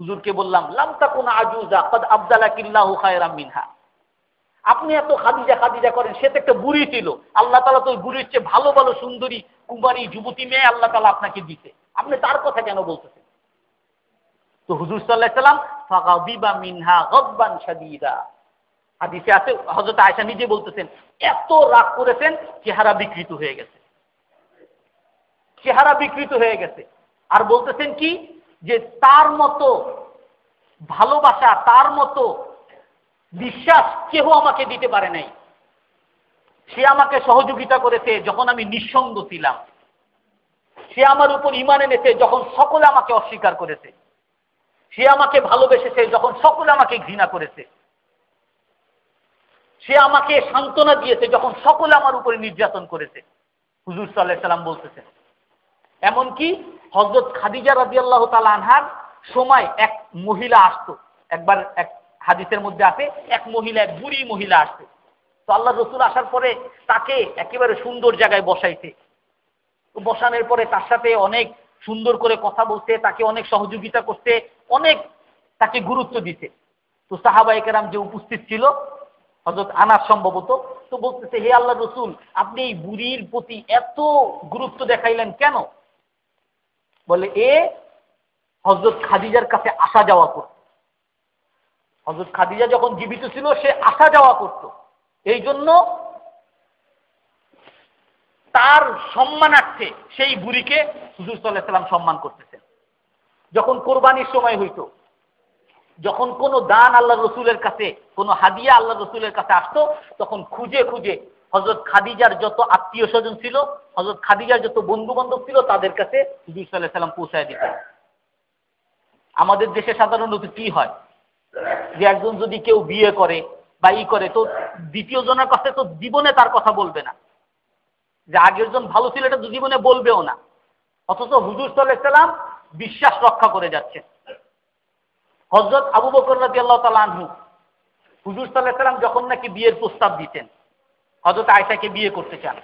Speaker 1: হুজুরকে বললাম, লাম তাকুন আজুজা কদ আবদালাকিল্লাহু খায়রাম মিনহা। আপনি এত খাদিজা খাদিজা করেন, সে তো একটা বুড়ি ছিল, আল্লাহ তাআলা তো ওই বুড়ির চেয়ে ভালো ভালো সুন্দরী কুমারী যুবতী মেয়ে আল্লাহ তাআলা আপনাকে দিতে, আপনি তার কথা কেন বলতেছেন? তো হুজুর সাল্লাল্লাহু আলাইহি সাল্লাম ফাগাদিবা মিনহা গাদবান শাদীদা, হাদিসে আছে হযরত আয়েশা নিজে বলতেছেন এত রাগ করেছেন চেহারা বিকৃত হয়ে গেছে, চেহারা বিকৃত হয়ে গেছে। আর বলতেছেন কি যে তার মতো ভালোবাসা, তার মতো বিশ্বাস কেউ আমাকে দিতে পারে নাই। সে আমাকে সহযোগিতা করেছে যখন আমি নিঃসঙ্গ ছিলাম, সে আমার উপর ঈমান এনেছে যখন সকলে আমাকে অস্বীকার করেছে, সে আমাকে ভালোবেসেছে যখন সকলে আমাকে ঘৃণা করেছে, সে আমাকে সান্ত্বনা দিয়েছে যখন সকলে আমার উপরে নির্যাতন করেছে। হুজুর সাল্লাল্লাহু আলাইহি সাল্লাম বলতেছেন এমনকি হযরত খাদিজা রাদিয়াল্লাহু তাআলা আনহার সময় এক মহিলা আসতো, একবার এক হাদিসের মধ্যে আছে এক মহিলা, এক বুড়ি মহিলা আসতো। তো আল্লাহ রসুল আসার পরে তাকে একেবারে সুন্দর জায়গায় বসাইছে, তো বসানোর পরে তার সাথে অনেক সুন্দর করে কথা বলতে, তাকে অনেক সহযোগিতা করতে, অনেক তাকে গুরুত্ব দিতে। তো সাহাবায়ে কেরাম যে উপস্থিত ছিল, হযরত আনাস সম্ভবত, তো বলতেছে হে আল্লাহ রসুল আপনি এই বুড়ির প্রতি এত গুরুত্ব দেখাইলেন কেন? বলে এ হযরত খাদিজার কাছে আসা যাওয়া করত, হযরত খাদিজা যখন জীবিত ছিল সে আসা যাওয়া করত, এই জন্য তার সম্মানার্থে সেই বুড়িকে হুজুর সাল্লাল্লাহু আলাইহি সাল্লাম সম্মান করতেছেন। যখন কোরবানির সময় হইতো, যখন কোনো দান আল্লাহ রসুলের কাছে, কোনো হাদিয়া আল্লাহ রসুলের কাছে আসতো, তখন খুঁজে খুঁজে হযরত খাদিজার যত আত্মীয় স্বজন ছিল, হযরত খাদিজার যত বন্ধু বান্ধব ছিল তাদের কাছে হুজুর সাল্লাল্লাহু আলাইহি সাল্লাম পৌঁছায় দিতেন। আমাদের দেশে সাধারণত কি হয় যে একজন যদি কেউ বিয়ে করে বা ই করে, তো দ্বিতীয় জনের কাছে তো জীবনে তার কথা বলবে না, যে আগের জন ভালো ছিল এটা তো জীবনে বলবেও না। অথচ হুজুর সাল্লাল্লাহু আলাইহি সাল্লাম বিশ্বাস রক্ষা করে যাচ্ছেন। হযরত আবু বকর রাদিয়াল্লাহু তাআলা আনহু হুজুর সাল্লাল্লাহু আলাইহি সাল্লাম যখন নাকি বিয়ের প্রস্তাব দিতেন, হযরত আয়েশাকে বিয়ে করতে চান,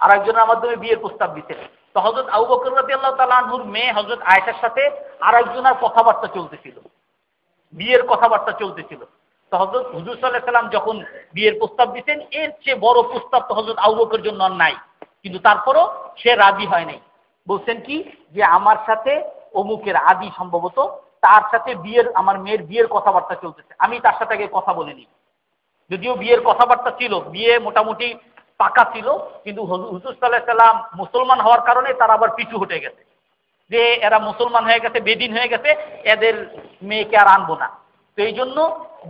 Speaker 1: আর একজনের মাধ্যমে বিয়ের প্রস্তাব দিতেন, তো হযরত আবু বকর রাদিয়াল্লাহু তাআলা আনহুর মেয়ে হযরত আয়েশার সাথে আর একজনের কথাবার্তা চলতেছিল, বিয়ের কথাবার্তা চলতেছিল। তো হযরত হুজুর সাল্লাল্লাহু আলাইহি সাল্লাম যখন বিয়ের প্রস্তাব দিতেন, এর চেয়ে বড় প্রস্তাব তো হযরত আবু বকরের জন্য আর নাই, কিন্তু তারপরও সে রাজি হয় নাই। বলছেন কি যে আমার সাথে অমুকের আদি সম্ভবত তার সাথে বিয়ের, আমার মেয়ের বিয়ের কথাবার্তা চলতেছে, আমি তার সাথে আগে কথা বলিনি। যদিও বিয়ের কথাবার্তা ছিল, বিয়ে মোটামুটি পাকা ছিল, কিন্তু হুজুর সাল্লাল্লাহু আলাইহি সাল্লাম মুসলমান হওয়ার কারণে তারা আবার পিছু হটে গেছে, যে এরা মুসলমান হয়ে গেছে, বেদিন হয়ে গেছে, এদের মেয়েকে আর আনবো না। তো এই জন্য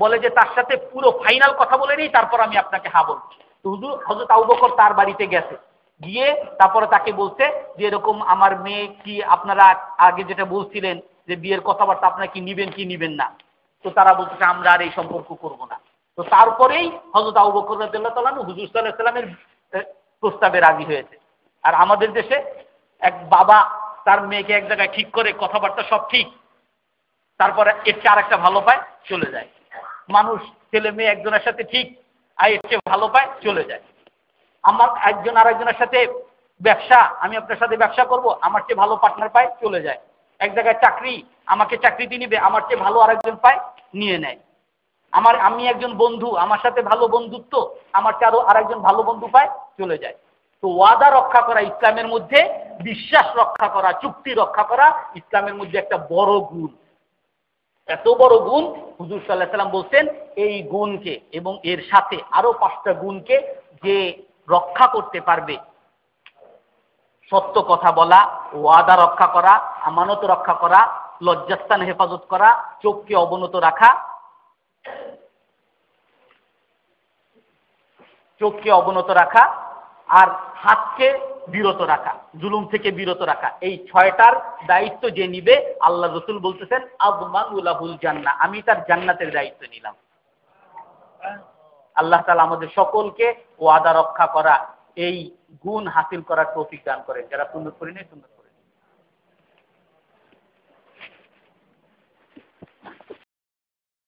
Speaker 1: বলে যে তার সাথে পুরো ফাইনাল কথা বলে নিই, তারপর আমি আপনাকে হ্যাঁ বলবো। তো হযরত আবু বকর তার বাড়িতে গেছে, গিয়ে তারপরে তাকে বলছে যে এরকম আমার মেয়ে কি আপনারা আগে যেটা বলছিলেন যে বিয়ের কথাবার্তা আপনারা কি নিবেন কি নিবেন না, তো তারা বলতেছে আমরা আর এই সম্পর্ক করব না। তো তারপরেই হযরত আবু বকর রাদিয়াল্লাহু তাআলা আনহু হুজুর সাল্লাল্লাহু আলাইহি সাল্লামের প্রস্তাবে রাজি হয়েছে। আর আমাদের দেশে এক বাবা তার মেয়েকে এক জায়গায় ঠিক করে, কথাবার্তা সব ঠিক, তারপরে এর চেয়ে আরেকটা ভালো পায় চলে যায়। মানুষ ছেলে মেয়ে একজনের সাথে ঠিক, আর এর চেয়ে ভালো পায় চলে যায়। আমার একজন আরেকজনের সাথে ব্যবসা, আমি আপনার সাথে ব্যবসা করব, আমার চেয়ে ভালো পার্টনার পায় চলে যায়। এক জায়গায় চাকরি, আমাকে চাকরিতে নিবে, আমার চেয়ে ভালো আরেকজন পায় নিয়ে নেয়। আমি একজন বন্ধু, আমার সাথে ভালো বন্ধুত্ব, আমার চেয়ে আরো আরেকজন ভালো বন্ধু পায় চলে যায়। তো ওয়াদা রক্ষা করা ইসলামের মধ্যে, বিশ্বাস রক্ষা করা, চুক্তি রক্ষা করা ইসলামের মধ্যে একটা বড় গুণ। এত বড় গুণ হুজুর সাল্লাল্লাহু আলাইহি সাল্লাম বলছেন এই গুণকে এবং এর সাথে আরো 5টা গুণকে যে রক্ষা করতে পারবে, সত্য কথা বলা, ওয়াদা রক্ষা করা, আমানত রক্ষা করা, লজ্জাস্থান হেফাজত করা, চোখকে অবনত রাখা, চোখকে অবনত রাখা, আর হাতকে বিরত রাখা, জুলুম থেকে বিরত রাখা, এই 6টার দায়িত্ব যে নিবে আল্লাহ রসুল বলতেছেন আযমানু লাহুল জান্নাহ, আমি তার জান্নাতের দায়িত্ব নিলাম। আল্লাহ তাআলা আমাদের সকলকে ওয়াদা রক্ষা করা এই গুণ হাসিল করার তৌফিক দান করেন। যারা সুন্নাত পড়েন সুন্নাত